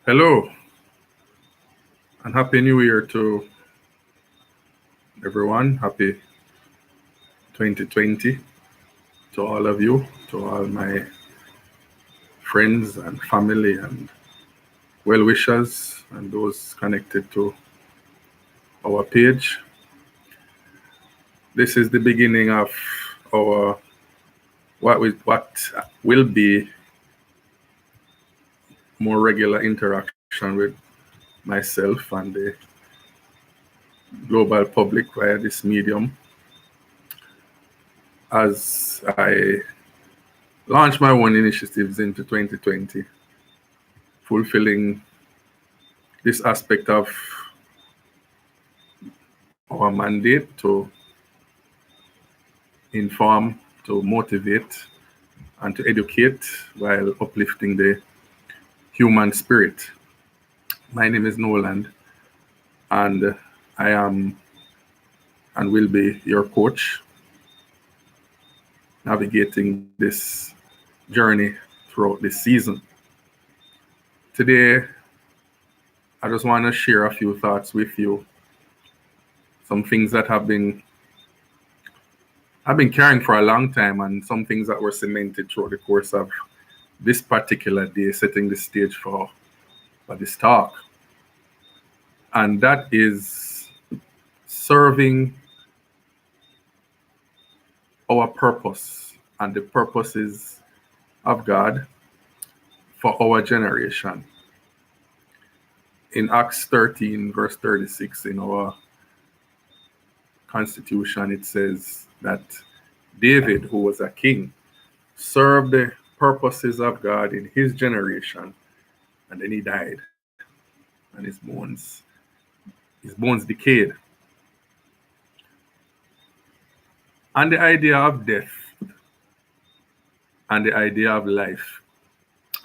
Hello and Happy New Year to everyone. Happy 2020 to all of you, to all my friends and family and well wishers and those connected to our page. This is the beginning of our what will be more regular interaction with myself and the global public via this medium as I launch my own initiatives into 2020, fulfilling this aspect of our mandate to inform, to motivate, and to educate while uplifting the human spirit. My name is Noland, and I am and will be your coach, navigating this journey throughout this season. Today, I just want to share a few thoughts with you, some things that I've been carrying for a long time, and some things that were cemented throughout the course of this particular day, setting the stage for this talk. And that is serving our purpose and the purposes of God for our generation. In Acts 13, verse 36, in our Constitution, it says that David, who was a king, served the purposes of God in his generation, and then he died, and his bones decayed. And the idea of death and the idea of life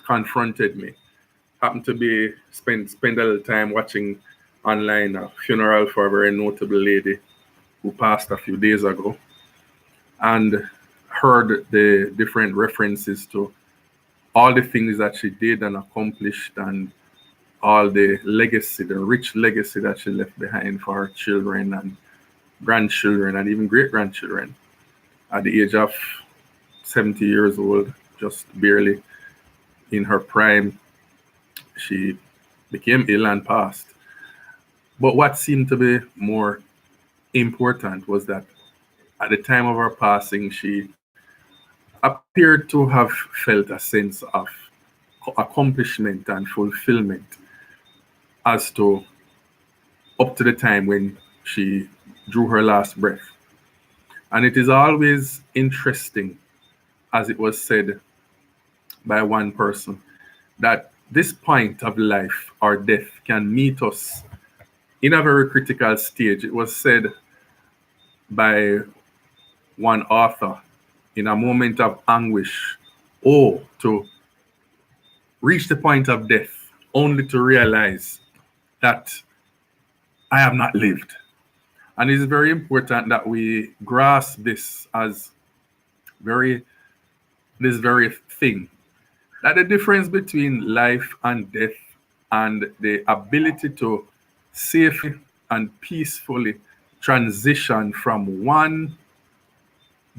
confronted me. Happened to be spend a little time watching online a funeral for a very notable lady who passed a few days ago, and heard the different references to all the things that she did and accomplished, and all the legacy, the rich legacy that she left behind for her children and grandchildren and even great grandchildren. At the age of 70 years old, just barely in her prime, she became ill and passed. But what seemed to be more important was that at the time of her passing, she appeared to have felt a sense of accomplishment and fulfillment as to up to the time when she drew her last breath. And it is always interesting, as it was said by one person, that this point of life or death can meet us in a very critical stage. It was said by one author, in a moment of anguish, to reach the point of death only to realize that I have not lived. And it is very important that we grasp this as this very thing, that the difference between life and death and the ability to safely and peacefully transition from one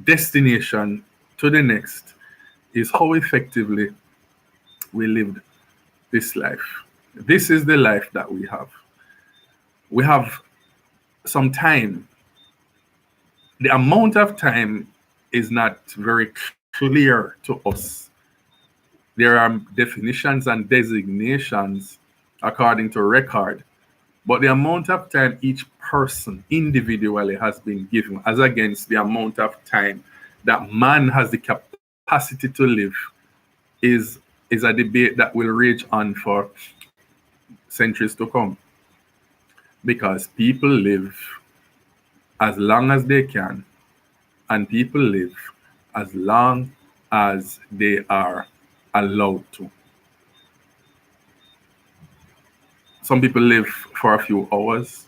destination to the next is how effectively we lived this life. This is the life that we have. We have some time. The amount of time is not very clear to us. There are definitions and designations according to record, but the amount of time each person individually has been given, as against the amount of time that man has the capacity to live, is a debate that will rage on for centuries to come. Because people live as long as they can, and people live as long as they are allowed to. Some people live for a few hours,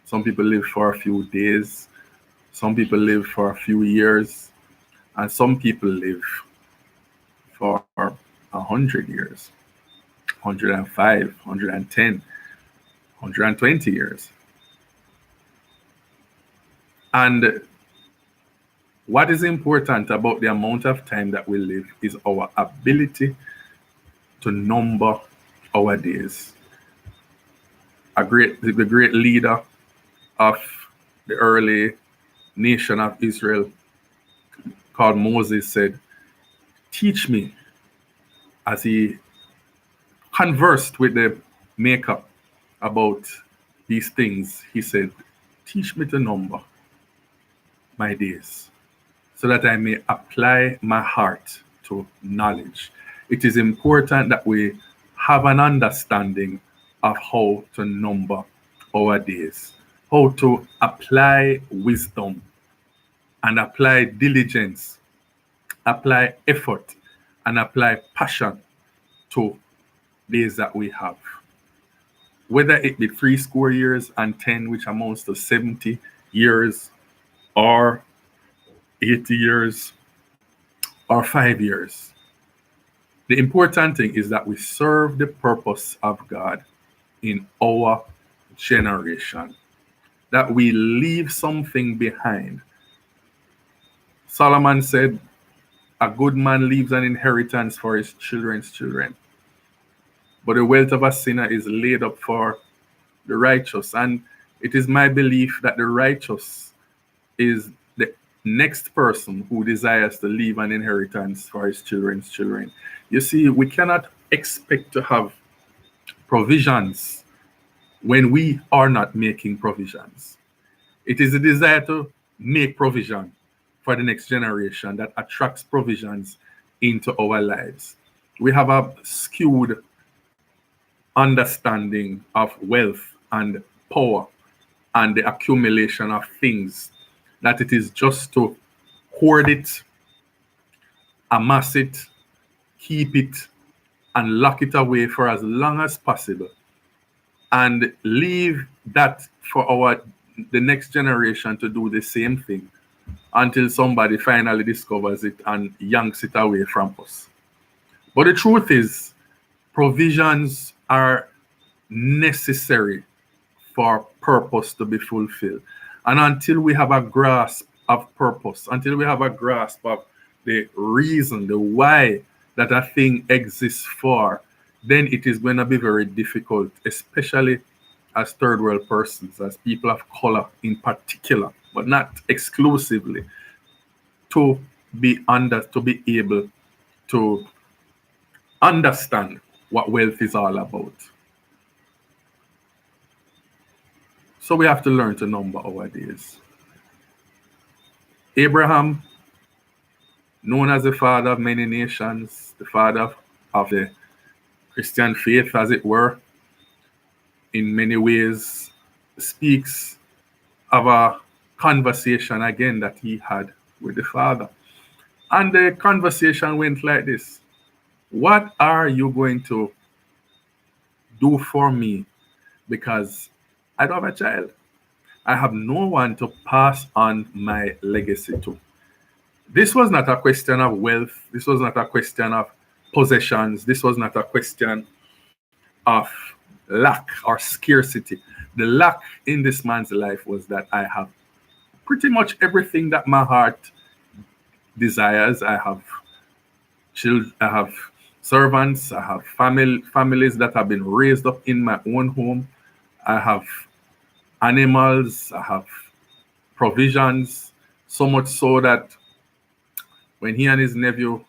some people live for a few days, some people live for a few years, and some people live for 100 years, 105, 110, 120 years. And what is important about the amount of time that we live is our ability to number our days. The great leader of the early nation of Israel called Moses said, teach me, as he conversed with the maker about these things. He said, teach me to number my days so that I may apply my heart to knowledge. It is important that we have an understanding of how to number our days, how to apply wisdom and apply diligence, apply effort, and apply passion to days that we have. Whether it be 70 years and 10, which amounts to 70 years, or 80 years, or 5 years. The important thing is that we serve the purpose of God in our generation, that we leave something behind. Solomon said, a good man leaves an inheritance for his children's children, but the wealth of a sinner is laid up for the righteous. And it is my belief that the righteous is the next person who desires to leave an inheritance for his children's children. You see, we cannot expect to have provisions when we are not making provisions. It is a desire to make provision for the next generation that attracts provisions into our lives. We have a skewed understanding of wealth and power and the accumulation of things, that it is just to hoard it, amass it, keep it, and lock it away for as long as possible, and leave that for the next generation to do the same thing until somebody finally discovers it and yanks it away from us. But the truth is, provisions are necessary for purpose to be fulfilled. And until we have a grasp of purpose, until we have a grasp of the reason, the why that a thing exists for, then it is going to be very difficult, especially as third world persons, as people of color in particular, but not exclusively, to be able to understand what wealth is all about. So we have to learn to number our days. Abraham, known as the father of many nations, the father of the Christian faith, as it were, in many ways speaks of a conversation again that he had with the Father. And the conversation went like this: what are you going to do for me? Because I don't have a child. I have no one to pass on my legacy to. This was not a question of wealth. This was not a question of possessions. This was not a question of lack or scarcity. The lack in this man's life was that I have pretty much everything that my heart desires. I have children, I have servants, I have families that have been raised up in my own home. I have animals, I have provisions, so much so that when he and his nephew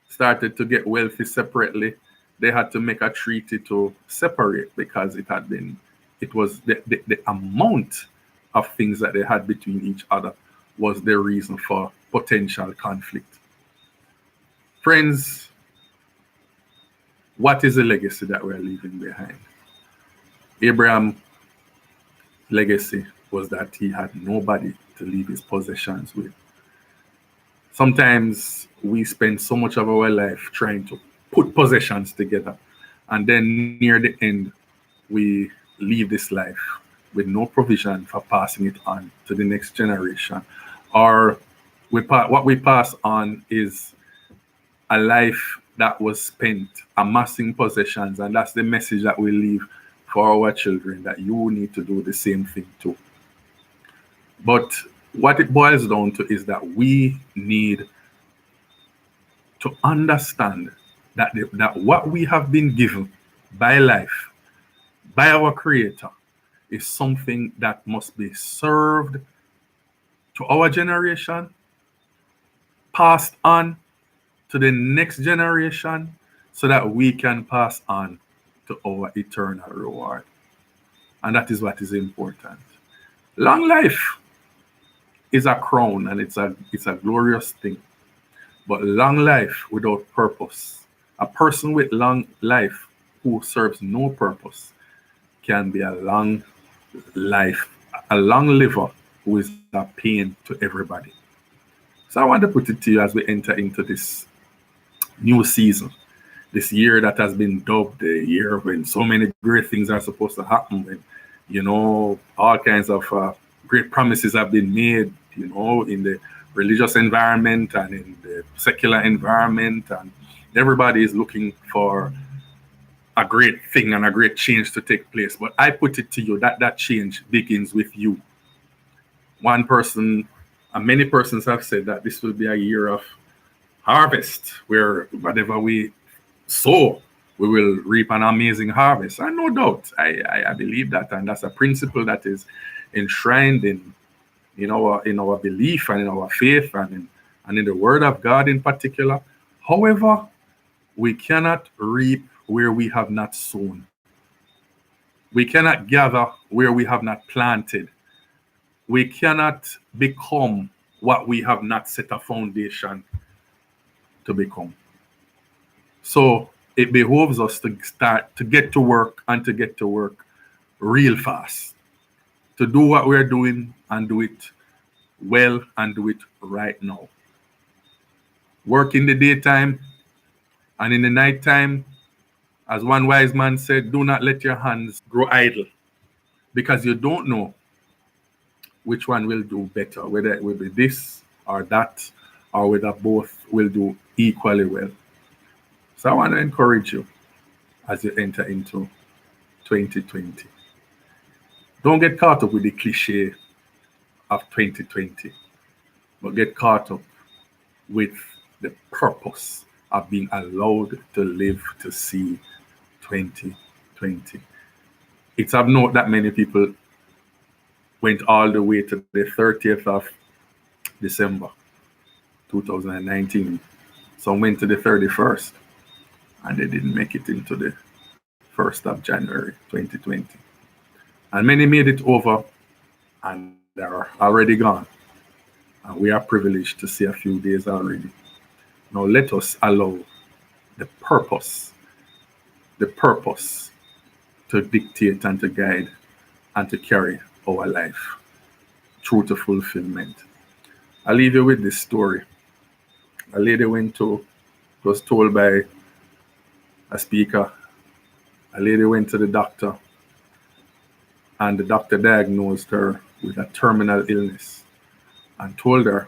started to get wealthy separately, they had to make a treaty to separate, because it was the amount of things that they had between each other was the reason for potential conflict. Friends, what is the legacy that we're leaving behind? Abraham's legacy was that he had nobody to leave his possessions with. Sometimes we spend so much of our life trying to put possessions together, and then near the end, we leave this life with no provision for passing it on to the next generation. Or what we pass on is a life that was spent amassing possessions, and that's the message that we leave for our children, that you need to do the same thing too. But what it boils down to is that we need to understand that what we have been given by life, by our Creator, is something that must be served to our generation, passed on to the next generation, so that we can pass on to our eternal reward. And that is what is important. Long life is a crown, and it's a glorious thing. But long life without purpose, a person with long life who serves no purpose, can be a long life, a long liver who is a pain to everybody. So I want to put it to you as we enter into this new season, this year that has been dubbed the year when so many great things are supposed to happen, when all kinds of great promises have been made, in the religious environment and in the secular environment, and everybody is looking for a great thing and a great change to take place. But I put it to you that that change begins with you. One person, and many persons have said that this will be a year of harvest, where whatever we sow, we will reap an amazing harvest. And no doubt, I believe that, and that's a principle that is enshrined in our belief and in our faith, and in the Word of God in particular. However, we cannot reap where we have not sown. We cannot gather where we have not planted. We cannot become what we have not set a foundation to become. So it behoves us to start to get to work, and to get to work real fast, to do what we're doing and do it well and do it right now. Work in the daytime and in the nighttime, as one wise man said, do not let your hands grow idle, because you don't know which one will do better, whether it will be this or that, or whether both will do equally well. So I want to encourage you as you enter into 2020. Don't get caught up with the cliche of 2020, but get caught up with the purpose of being allowed to live to see 2020. It's of note that many people went all the way to the 30th of December 2019. Some went to the 31st, and they didn't make it into the 1st of January 2020. And many made it over and are already gone. And we are privileged to see a few days already. Now let us allow the purpose to dictate and to guide and to carry our life through to fulfillment. I'll leave you with this story. A lady was told by a speaker, a lady went to the doctor, and the doctor diagnosed her with a terminal illness and told her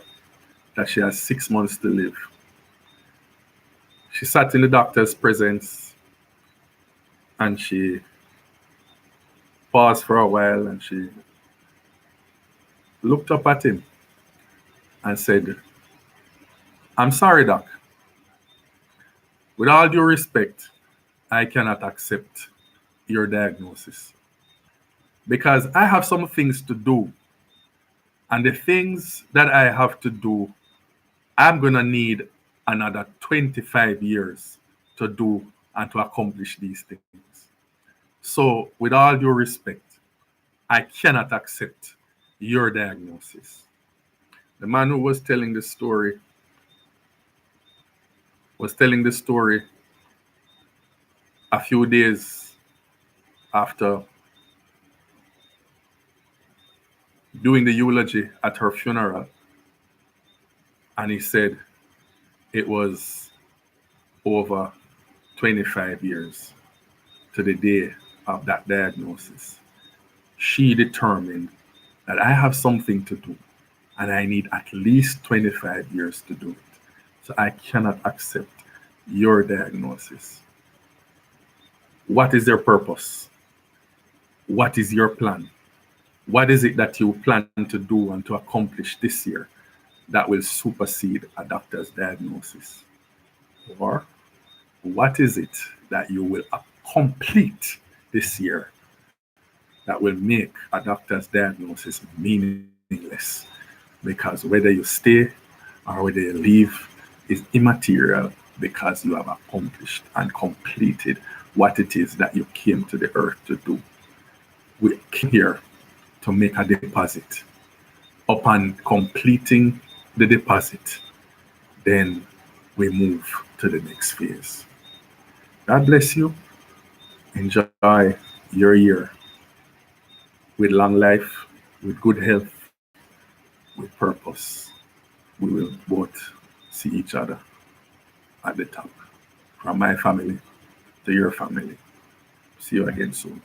that she has 6 months to live. She sat in the doctor's presence, and she paused for a while, and she looked up at him and said, "I'm sorry, doc. With all due respect, I cannot accept your diagnosis, because I have some things to do. And the things that I have to do, I'm going to need another 25 years to do and to accomplish these things. So, with all due respect, I cannot accept your diagnosis." The man who was telling the story a few days after doing the eulogy at her funeral. And he said it was over 25 years to the day of that diagnosis. She determined that I have something to do, and I need at least 25 years to do it. So I cannot accept your diagnosis. What is your purpose? What is your plan? What is it that you plan to do and to accomplish this year that will supersede a doctor's diagnosis? Or what is it that you will complete this year that will make a doctor's diagnosis meaningless? Because whether you stay or whether you leave is immaterial because you have accomplished and completed what it is that you came to the earth to do. We came here to make a deposit. Upon completing the deposit, then we move to the next phase. God bless you. Enjoy your year with long life, with good health, with purpose. We will both see each other at the top. From my family to your family. See you again soon.